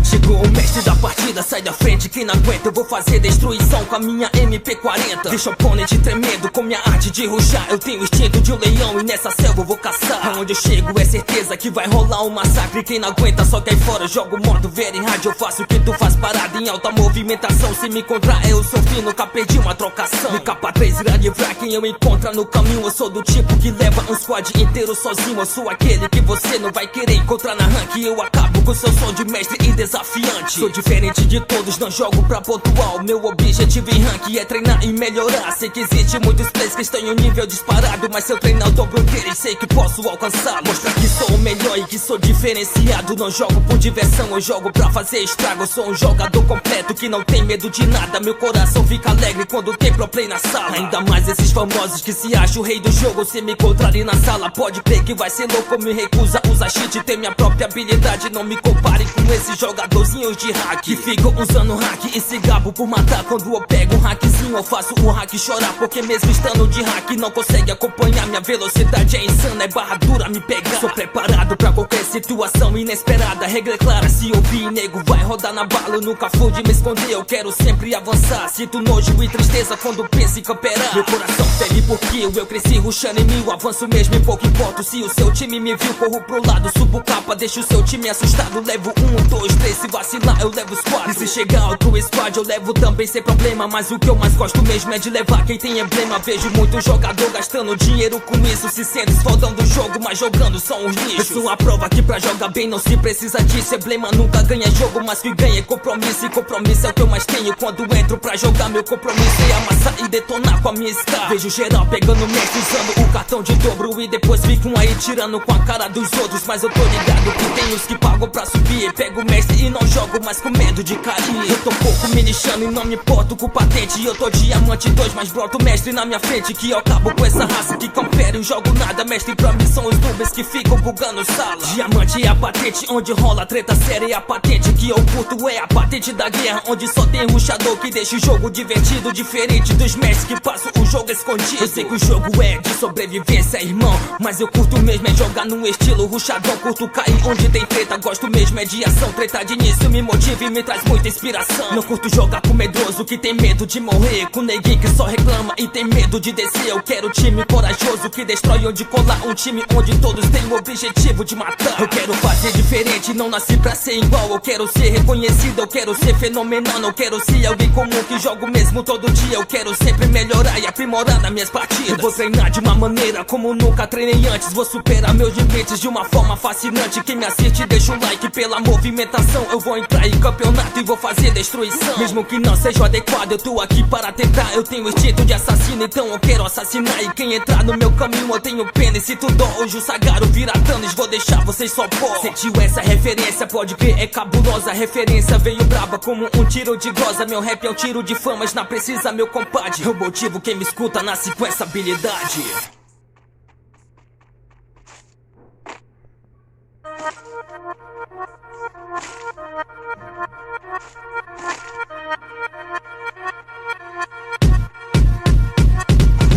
Chegou o mestre da partida, sai da frente, quem não aguenta. Eu vou fazer destruição com a minha MP40. Deixa o oponente tremendo com minha arte de ruxar. Eu tenho o instinto de um leão e nessa selva eu vou caçar. Aonde eu chego é certeza que vai rolar um massacre. Quem não aguenta só cai fora, jogo modo ver em rádio. Eu faço o que tu faz parado em alta movimentação. Se me encontrar eu sou fino, nunca perdi uma trocação. No capa 3 irá livrar quem eu encontrar no caminho. Eu sou do tipo que leva um squad inteiro sozinho. Eu sou aquele que você não vai querer encontrar na rank. Eu acabo com seu som de mestre e desafiante. Sou diferente de todos, não jogo pra pontual. Meu objetivo em rank é treinar e melhorar. Sei que existe muitos players que estão em um nível disparado, mas se eu treinar eu dobro deles, sei que posso alcançá-lo. Mostrar que sou o melhor e que sou diferenciado. Não jogo por diversão, eu jogo pra fazer estrago. Eu sou um jogador completo que não tem medo de nada. Meu coração fica alegre quando tem pro play na sala. Ainda mais esses famosos que se acham o rei do jogo. Se me encontrarem na sala, pode crer que vai ser louco. Me recusa usar cheat, ter minha própria habilidade. Não me compare com esses jogadorzinhos de hack que ficam usando hack e se gabo por matar. Quando eu pego um hackzinho eu faço o hack chorar, porque mesmo estando de hack não consegue acompanhar. Minha velocidade é insana, é barra dura me pegar. Sou preparado pra qualquer situação inesperada. Regra clara, se ouvir nego vai rodar na bala. Eu nunca fui de me esconder, eu quero sempre avançar. Sinto nojo e tristeza quando penso em camperar. Meu coração fere porque eu cresci rushando em mil. Avanço mesmo e pouco importo se o seu time me viu. Corro pro lado, subo capa, deixo o seu time assustado. Levo 1, 2, 3, se vacilar eu levo os 4. E se chegar outro squad eu levo também sem problema. Mas o que eu mais gosto mesmo é de levar quem tem emblema. Vejo muito jogador gastando dinheiro com isso. Se sente esfaldando o jogo, mas jogando são os lixos. Eu sou a prova que pra jogar bem não se precisa disso. Emblema nunca ganha jogo, mas que ganha é compromisso. E compromisso é o que eu mais tenho quando entro pra jogar. Meu compromisso é amassar e detonar com a minha scar. Vejo geral pegando mestre usando o cartão de dobro. E depois ficam aí tirando com a cara dos outros. Mas eu tô ligado que tem os que pagam pra subir. Pego o mestre e não jogo mas com medo de cair. Eu tô pouco me lixando e não me importo com patente. Eu tô diamante 2, mas broto mestre na minha frente. Que eu acabo com essa raça que confere. Eu jogo nada, mestre pra mim são os noobs que ficam bugando sala. Diamante é a patente onde rola treta séria. E a patente que eu curto é a patente da guerra, onde só tem rushador que deixa o jogo divertido. Diferente dos mestres que passam o jogo escondido. Eu sei que o jogo é de sobrevivência, irmão, mas eu curto mesmo é jogar num estilo rushadão. Curto cair onde tem treta, gosto mesmo é de ação. Treta de início me motiva e me traz muita inspiração. Não curto jogar com medroso que tem medo de morrer, com neguinho que só reclama e tem medo de descer. Eu quero time corajoso que destrói onde colar. Um time onde todos têm o objetivo de matar. Eu quero fazer diferente, não nasci pra ser igual. Eu quero ser reconhecido, eu quero ser fenomenal. Não quero ser alguém comum que jogo mesmo todo dia. Eu quero sempre melhorar e aprimorar nas minhas partidas. Eu vou treinar de uma maneira como nunca treinei antes. Vou superar meus limites de uma forma fascinante. Quem me assiste deixa um like pela movimentação. Eu vou entrar em campeonato e vou fazer destruição. Mesmo que não seja adequado, eu tô aqui para tentar. Eu tenho instinto de assassino, então eu quero assassinar. E quem entrar no meu caminho eu tenho pena. E se tu dó, hoje o Sagaro vira Thanos, vou deixar vocês só pó. Sentiu essa referência, pode crer, é cabulosa. A referência veio braba como um tiro de glosa. Meu rap é um tiro de famas, não precisa meu compadre. Eu motivo quem me escuta, nasce com essa habilidade.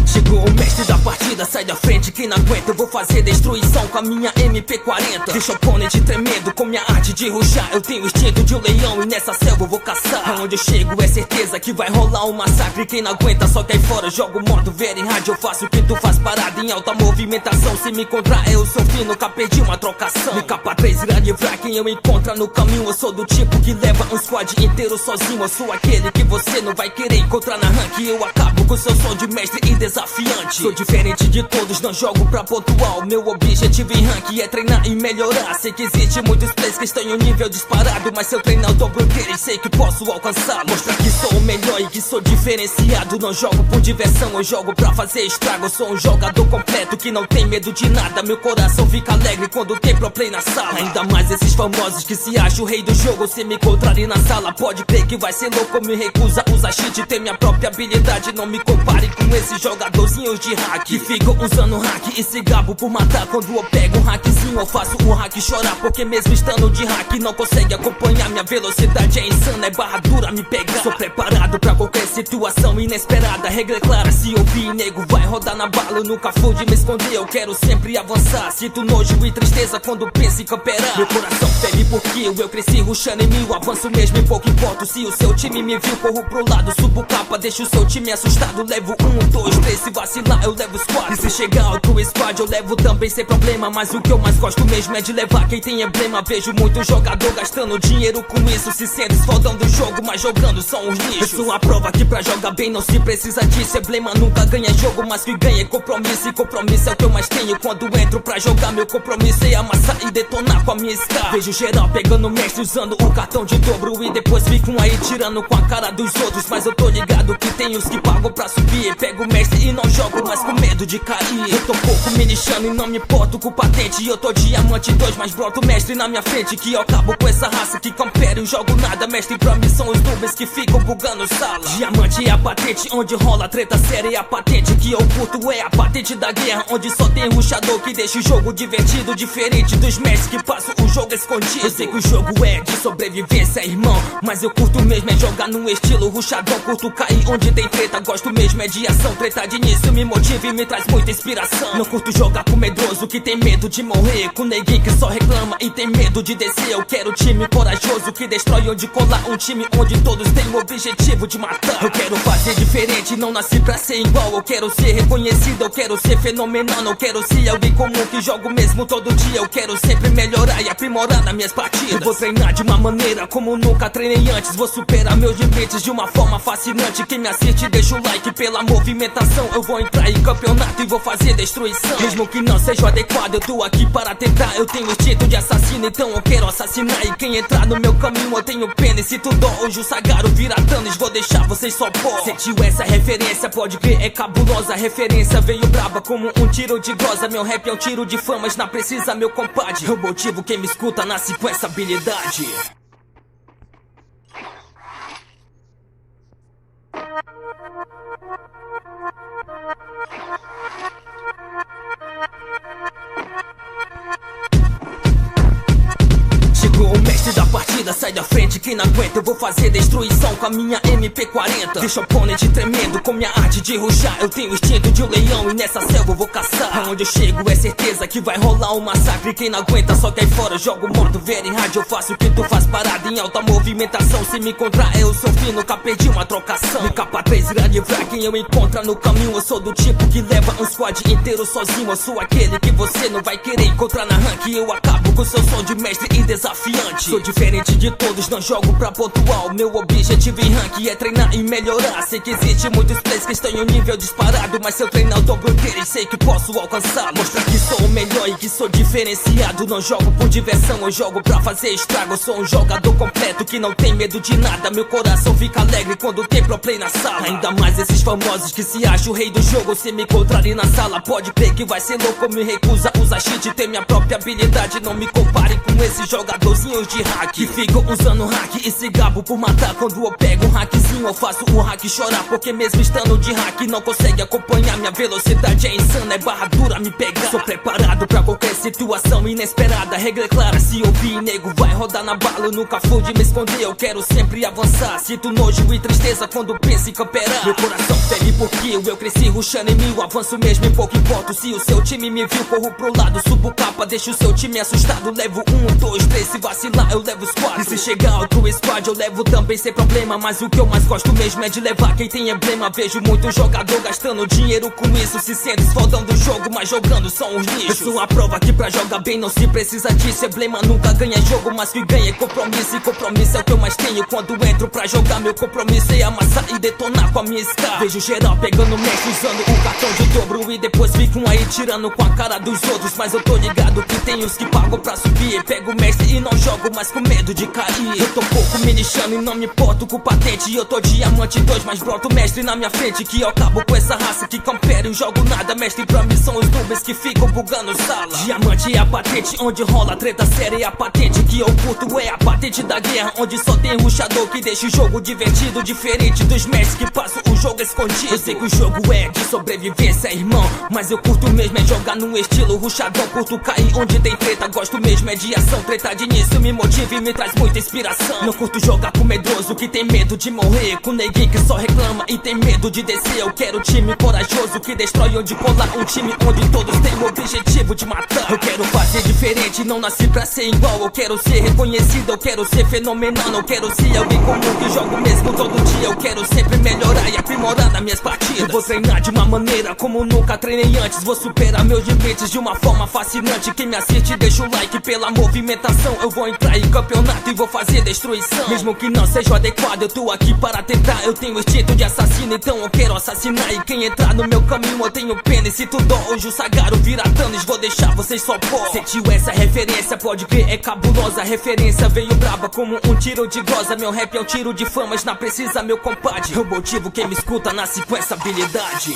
Chegou o mestre da partida, sai da frente, quem não aguenta. Eu vou fazer destruição com a minha MP40. Deixa o oponente tremendo com minha arte de ruxar. Eu tenho o instinto de um leão e nessa selva eu vou caçar. Aonde eu chego é certeza que vai rolar um massacre. Quem não aguenta só cai fora, jogo modo ver em rádio. Eu faço o que tu faz parado em alta movimentação. Se me encontrar eu sou fino, nunca perdi uma trocação. No capa 3 irá livrar quem eu encontrar no caminho. Eu sou do tipo que leva um squad inteiro sozinho. Eu sou aquele que você não vai querer encontrar na rank. Eu acabo com seu som de mestre e desafiante. Sou diferente de todos, não jogo pra pontual. Meu objetivo em rank é treinar e melhorar. Sei que existe muitos players que estão em um nível disparado, mas se eu treinar eu dobro deles, sei que posso alcançá-lo. Mostrar que sou o melhor e que sou diferenciado. Não jogo por diversão, eu jogo pra fazer estrago. Eu sou um jogador completo que não tem medo de nada. Meu coração fica alegre quando tem pro play na sala. Ainda mais esses famosos que se acham o rei do jogo. Se me encontrarem na sala, pode crer que vai ser louco. Me recusa usar cheat, ter minha própria habilidade. Não me me compare com esses jogadorzinhos de hack que ficam usando hack e se gabo por matar. Quando eu pego um hackzinho eu faço o hack chorar, porque mesmo estando de hack não consegue acompanhar. Minha velocidade é insana, é barra dura me pegar. Sou preparado pra qualquer situação inesperada. Regra é clara, se ouvir nego vai rodar na bala. Eu nunca fui de me esconder, eu quero sempre avançar. Sinto nojo e tristeza quando penso em camperar. Meu coração ferve porque eu cresci rushando em mil. Avanço mesmo e pouco importo se o seu time me viu. Corro pro lado, subo capa, deixo o seu time assustado. Levo 1, 2, 3, se vacilar eu levo os 4. E se chegar outro squad eu levo também sem problema. Mas o que eu mais gosto mesmo é de levar quem tem emblema. Vejo muito jogador gastando dinheiro com isso. Se sente esfaldando o jogo, mas jogando são os lixos. Eu sou a prova que pra jogar bem não se precisa disso. Emblema nunca ganha jogo, mas que ganha é compromisso. E compromisso é o que eu mais tenho quando entro pra jogar. Meu compromisso é amassar e detonar com a minha scar. Vejo geral pegando mestre usando o cartão de dobro e depois ficam aí tirando com a cara dos outros. Mas eu tô ligado que tem os que pagam pra subir. Pego o mestre e não jogo mais com medo de cair. Eu tô pouco me lixando e não me importo com patente. Eu tô diamante 2, mas broto mestre na minha frente. Que eu acabo com essa raça que campera e jogo nada. Mestre pra mim são os nubes que ficam bugando sala. Diamante é a patente onde rola treta séria. E a patente que eu curto é a patente da guerra, onde só tem rushador que deixa o jogo divertido. Diferente dos mestres que passam o jogo escondido. Eu sei que o jogo é de sobrevivência, irmão, mas eu curto mesmo é jogar no estilo rushadão. Curto cair onde tem treta, gosto mesmo é de ação. Treta de início me motiva e me traz muita inspiração. Não curto jogar com medroso que tem medo de morrer, com neguinho que só reclama e tem medo de descer. Eu quero time corajoso que destrói onde colar. Um time onde todos têm o objetivo de matar. Eu quero fazer diferente, não nasci pra ser igual. Eu quero ser reconhecido, eu quero ser fenomenal. Não quero ser alguém comum que jogo mesmo todo dia. Eu quero sempre melhorar e aprimorar nas minhas partidas. Eu vou treinar de uma maneira como nunca treinei antes. Vou superar meus limites de uma forma fascinante. Quem me assiste deixa o like pela movimentação. Eu vou entrar em campeonato e vou fazer destruição. Mesmo que não seja adequado, eu tô aqui para tentar. Eu tenho instinto de assassino, então eu quero assassinar. E quem entrar no meu caminho eu tenho pena. E se tu dó, hoje o Sagaro vira Thanos, vou deixar vocês só pó. Sentiu essa referência, pode crer, é cabulosa. A referência veio braba como um tiro de glosa. Meu rap é um tiro de fama, mas não precisa meu compadre. Eu motivo quem me escuta, nasce com essa habilidade. Chegou o mestre da partida, sai da frente quem não aguenta. Eu vou fazer destruição com a minha MP40. Deixa o oponente tremendo com minha arte de rushar. Eu tenho o instinto de um leão e nessa selva eu vou caçar. Aonde eu chego é certeza que vai rolar um massacre. Quem não aguenta só cai fora, jogo morto, ver em rádio. Eu faço o que tu faz parado em alta movimentação. Se me encontrar eu sou fino, nunca perdi uma trocação. Me capa 3 irá livrar quem eu encontrar no caminho. Eu sou do tipo que leva um squad inteiro sozinho. Eu sou aquele que você não vai querer encontrar na rank. Eu acabo com seu som de mestre e desafiante. Sou diferente de todos, não jogo pra pontual. Meu objetivo em rank é treinar e melhorar. Sei que existe muitos players que estão em um nível disparado, mas se eu treinar o dobro deles, sei que posso alcançar. Mostrar que sou o melhor e que sou diferenciado. Não jogo por diversão, eu jogo pra fazer estrago. Eu sou um jogador completo que não tem medo de nada. Meu coração fica alegre quando tem pro play na sala. Ainda mais esses famosos que se acham o rei do jogo. Se me encontrarem na sala, pode crer que vai ser louco. Me recusa usar cheat, ter minha própria habilidade. Não me compare com esses jogadorzinhos de hack que ficam usando hack e se gabo por matar. Quando eu pego um hackzinho eu faço o hack chorar, porque mesmo estando de hack não consegue acompanhar. Minha velocidade é insana, é barra dura me pegar. Sou preparado pra qualquer situação inesperada. Regra é clara, se ouvir nego vai rodar na bala. Eu nunca fui de me esconder, eu quero sempre avançar. Sinto nojo e tristeza quando penso em camperar. Meu coração ferve porque eu cresci rushando em mil. Avanço mesmo e pouco importo se o seu time me viu. Corro pro lado, subo capa, deixo o seu time assustado. Levo 1, 2, 3, se vacilar eu levo os 4. E se chegar outro squad eu levo também sem problema. Mas o que eu mais gosto mesmo é de levar quem tem emblema. Vejo muito jogador gastando dinheiro com isso. Se sente esfaldando o jogo, mas jogando são os lixos. Eu sou a prova que pra jogar bem não se precisa disso. Emblema nunca ganha jogo, mas que ganha é compromisso. E compromisso é o que eu mais tenho quando entro pra jogar. Meu compromisso é amassar e detonar com a minha scar. Vejo geral pegando mestre usando o cartão de dobro e depois ficam aí tirando com a cara dos outros. Mas eu tô ligado que tem os que pagam pra subir. Pego o mestre e não jogo mais com medo de cair. Eu tô pouco me lixando e não me importo com patente. E eu tô diamante 2, mas broto mestre na minha frente. Que eu acabo com essa raça que campera e jogo nada. Mestre pra mim são os nubes que ficam bugando sala. Diamante é a patente onde rola treta séria. E a patente que eu curto é a patente da guerra, onde só tem rushador que deixa o jogo divertido. Diferente dos mestres que passam o jogo escondido. Eu sei que o jogo é de sobrevivência, irmão, mas eu curto mesmo é jogar no estilo rushadão. Curto cair onde tem treta, gosto mesmo é de ação. Treta de início me motiva e me traz muita inspiração. Não curto jogar com medroso que tem medo de morrer, com neguinho que só reclama e tem medo de descer. Eu quero time corajoso que destrói onde colar, um time onde todos têm o objetivo de matar. Eu quero fazer diferente, não nasci pra ser igual. Eu quero ser reconhecido, eu quero ser fenomenal. Eu quero ser alguém comum que jogo mesmo todo dia. Eu quero sempre melhorar e aprimorar nas minhas partidas. Eu vou treinar de uma maneira como nunca treinei antes. Vou superar meus limites de uma forma fascinante. Quem me assiste deixa o like pela movimentação. Eu vou entrar em campeonato e vou fazer destruição. Mesmo que não seja o adequado, eu tô aqui para tentar. Eu tenho instinto de assassino, então eu quero assassinar. E quem entrar no meu caminho eu tenho pena. E se tu dó, hoje o Sagaro vira Thanos, vou deixar vocês só pó. Sentiu essa referência, pode crer, é cabulosa. A referência veio braba como um tiro de glosa. Meu rap é um tiro de famas, não precisa meu compadre. Eu motivo quem me escuta, nasce com essa habilidade.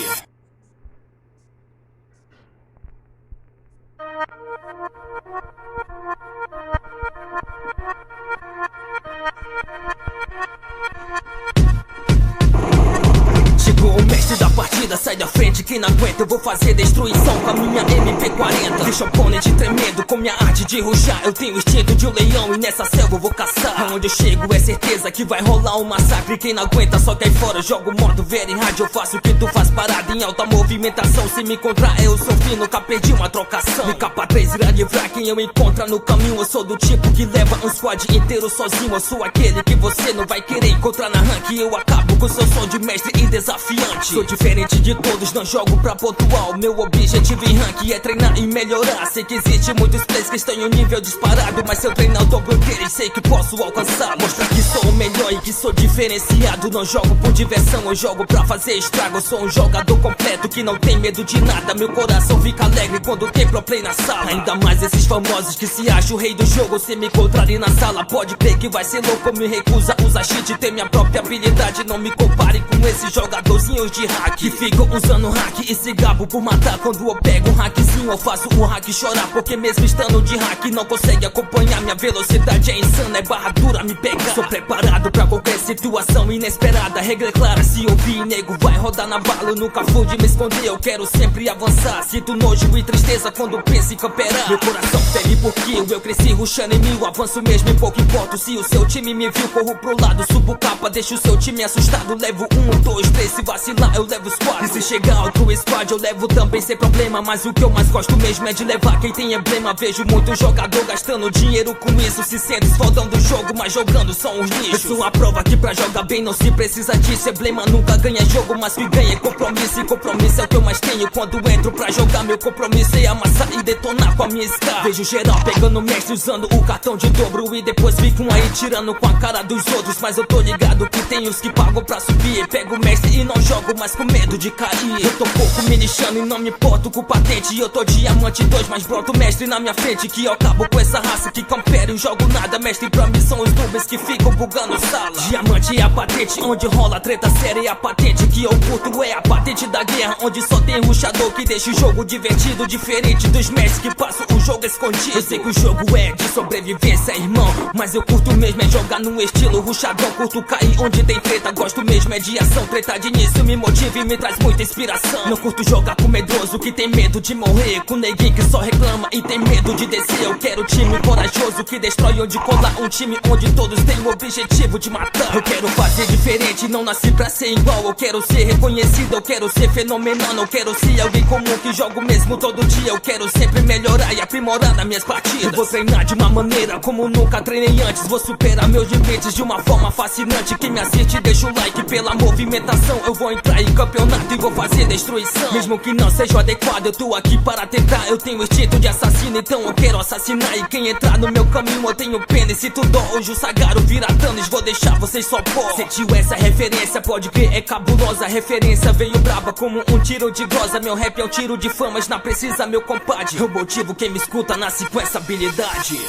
Chegou o mestre da partida, sai da frente, quem não aguenta eu vou fazer destruição com a minha MP40. Deixa o oponente tremendo com minha arte de rushar. Eu tenho o instinto de um leão e nessa selva eu vou caçar. Aonde eu chego é certeza que vai rolar um massacre. Quem não aguenta só cai fora, jogo modo vera em rádio. Eu faço o que tu faz parado em alta movimentação. Se me encontrar eu sou fino, nunca perdi uma trocação. Me capa 3 irá livrar quem eu encontro no caminho. Eu sou do tipo que leva um squad inteiro sozinho. Eu sou aquele que você não vai querer encontrar na rank. Eu acabo com seu som de mestre e desafiante. Sou diferente de todos, não jogo pra pontual. Meu objetivo em rank é treinar e melhorar. Sei que existe muitos players que estão em um nível disparado, mas se eu treinar eu dobro deles, sei que posso alcançar. Mostrar que sou o melhor e que sou diferenciado. Não jogo por diversão, eu jogo pra fazer estrago. Eu sou um jogador completo que não tem medo de nada. Meu coração fica alegre quando tem pro play na sala. Ainda mais esses famosos que se acham o rei do jogo. Se me encontrarem na sala, pode crer que vai ser louco. Eu me recuso a usar cheat, ter minha própria habilidade. Não me compare com esses jogadorzinhos de hack que ficam usando hack e se gabo por matar. Quando eu pego um hackzinho eu faço o hack chorar, porque mesmo estando de hack não consegue acompanhar. Minha velocidade é insana, é barra dura me pegar. Sou preparado pra qualquer situação inesperada. Regra clara, se ouvir nego vai rodar na bala. Eu nunca fui de me esconder, eu quero sempre avançar. Sinto nojo e tristeza quando penso em camperar. Meu coração fere porque eu cresci rushando em mil. Avanço mesmo e pouco importo se o seu time me viu. Corro pro lado, subo capa, deixo o seu time assustado. Levo 1, 2, 3, se vacilar eu levo os 4. E se chegar outro squad eu levo também sem problema. Mas o que eu mais gosto mesmo é de levar quem tem emblema. Vejo muito jogador gastando dinheiro com isso. Se sente fodão do jogo, mas jogando são uns lixos. Eu sou a prova que pra jogar bem não se precisa disso. Emblema nunca ganha jogo, mas que ganha é compromisso. E compromisso é o que eu mais tenho quando entro pra jogar. Meu compromisso é amassar e detonar com a minha scar. Vejo geral pegando mestre usando o cartão de dobro. E depois ficam aí tirando com a cara dos outros. Mas eu tô ligado que tem os que pagam pra subir. Pego o mestre e não jogo mais com medo de cair. Eu tô pouco me lixando e não me importo com patente. Eu tô diamante 2, mas broto mestre na minha frente. Que eu acabo com essa raça que campera e jogo nada. Mestre pra mim são os nubes que ficam bugando sala. Diamante é a patente onde rola treta séria. E a patente que eu curto é a patente da guerra, onde só tem rushador que deixa o jogo divertido. Diferente dos mestres que passam o jogo escondido. Eu sei que o jogo é de sobrevivência, irmão, mas eu curto mesmo é jogar no estilo rushadão. Curto cair onde tem treta, gosto mesmo é de ação. Treta de início me motiva e me traz muita inspiração. Não curto jogar com medroso que tem medo de morrer, com neguinho que só reclama e tem medo de descer. Eu quero time corajoso que destrói onde colar, um time onde todos têm o objetivo de matar. Eu quero fazer diferente, não nasci pra ser igual. Eu quero ser reconhecido, eu quero ser fenomenal. Não quero ser alguém comum que jogo mesmo todo dia. Eu quero sempre melhorar e aprimorar nas minhas partidas. Eu vou treinar de uma maneira como nunca treinei antes. Vou superar meus limites de uma forma fascinante. Quem me assiste deixa o like pela movimentação. Eu vou entrar em campeonato e vou fazer destruição. Mesmo que não seja o adequado, eu tô aqui para tentar. Eu tenho instinto de assassino, então eu quero assassinar. E quem entrar no meu caminho eu tenho pena. E se tu dó, hoje o Sagaro vira Thanos, vou deixar vocês só pó. Sentiu essa referência, pode crer, é cabulosa. A referência veio braba como um tiro de glosa. Meu rap é um tiro de famas, não precisa meu compadre. Eu motivo quem me escuta, nasce com essa habilidade.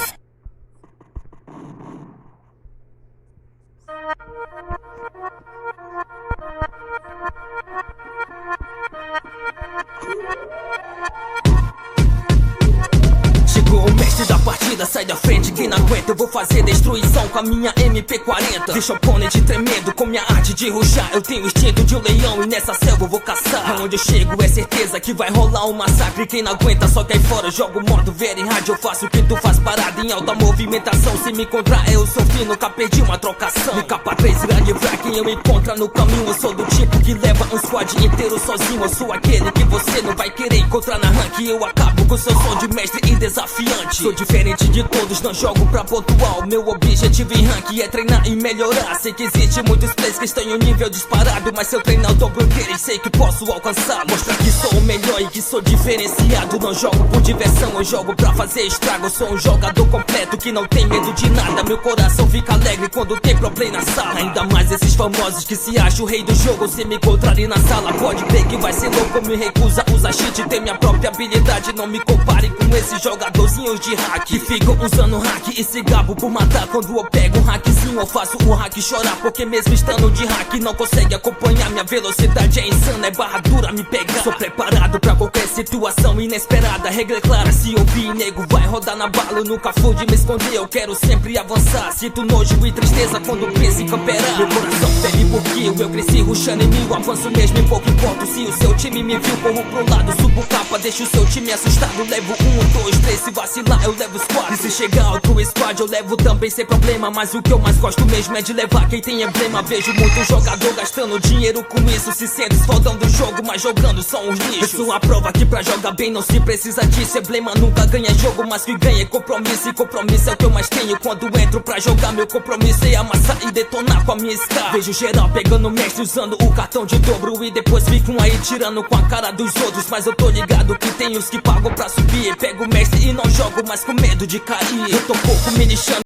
partida, sai da frente, quem não aguenta. Eu vou fazer destruição com a minha MP40. Deixa o oponente tremendo com minha arte de ruxar. Eu tenho o instinto de um leão e nessa selva eu vou caçar. Aonde eu chego é certeza que vai rolar um massacre. Quem não aguenta só cai fora, eu jogo modo very hard. Eu faço o que tu faz parada em alta movimentação. Se me encontrar eu sou fino, nunca perdi uma trocação. Me capa 3 irá livrar quem eu encontro no caminho. Eu sou do tipo que leva um squad inteiro sozinho. Eu sou aquele que você não vai querer encontrar na rank. Eu acabo com seu som de mestre e desafiante. Sou diferente de todos, não jogo pra pontual. Meu objetivo em rank é treinar e melhorar. Sei que existe muitos players que estão em um nível disparado, mas se eu treinar o dobro deles, sei que posso alcançar. Mostrar que sou o melhor e que sou diferenciado. Não jogo por diversão, eu jogo pra fazer estrago. Eu sou um jogador completo que não tem medo de nada. Meu coração fica alegre quando tem problema na sala. Ainda mais esses famosos que se acham o rei do jogo. Se me encontrarem na sala, pode ver que vai ser louco. Eu me recuso a usar cheat, ter minha própria habilidade. Não me compare com esses jogadorzinhos de hack que ficam usando hack e se gabo por matar. Quando eu pego um hackzinho, eu faço o hack chorar. Porque mesmo estando de hack, não consegue acompanhar. Minha velocidade é insana, é barra dura me pegar. Sou preparado pra qualquer situação inesperada. Regra é clara, se ouvir, nego vai rodar na bala. Eu nunca fui de me esconder, eu quero sempre avançar. Sinto nojo e tristeza quando penso em camperar. Meu coração fere porque eu cresci rushando em mil. Avanço mesmo em pouco ponto. Se o seu time me viu, corro pro lado, subo capa, deixo o seu time assustado. Levo 1, 2, 3, se vacilar eu levo os 4. E se chegar outro squad eu levo também sem problema. Mas o que eu mais gosto mesmo é de levar quem tem emblema. Vejo muito jogador gastando dinheiro com isso, se sente esfaldão do jogo, mas jogando são os lixos. Eu sou a prova que pra jogar bem não se precisa disso. Emblema nunca ganha jogo, mas que ganha é compromisso. E compromisso é o que eu mais tenho quando entro pra jogar. Meu compromisso é amassar e detonar com a minha scar. Vejo geral pegando mestre usando o cartão de dobro e depois ficam aí tirando com a cara dos outros. Mas eu tô ligado que tem os que pagam pra subir. Pego o mestre e não jogo mais com medo de cair. Eu tô pouco me lixando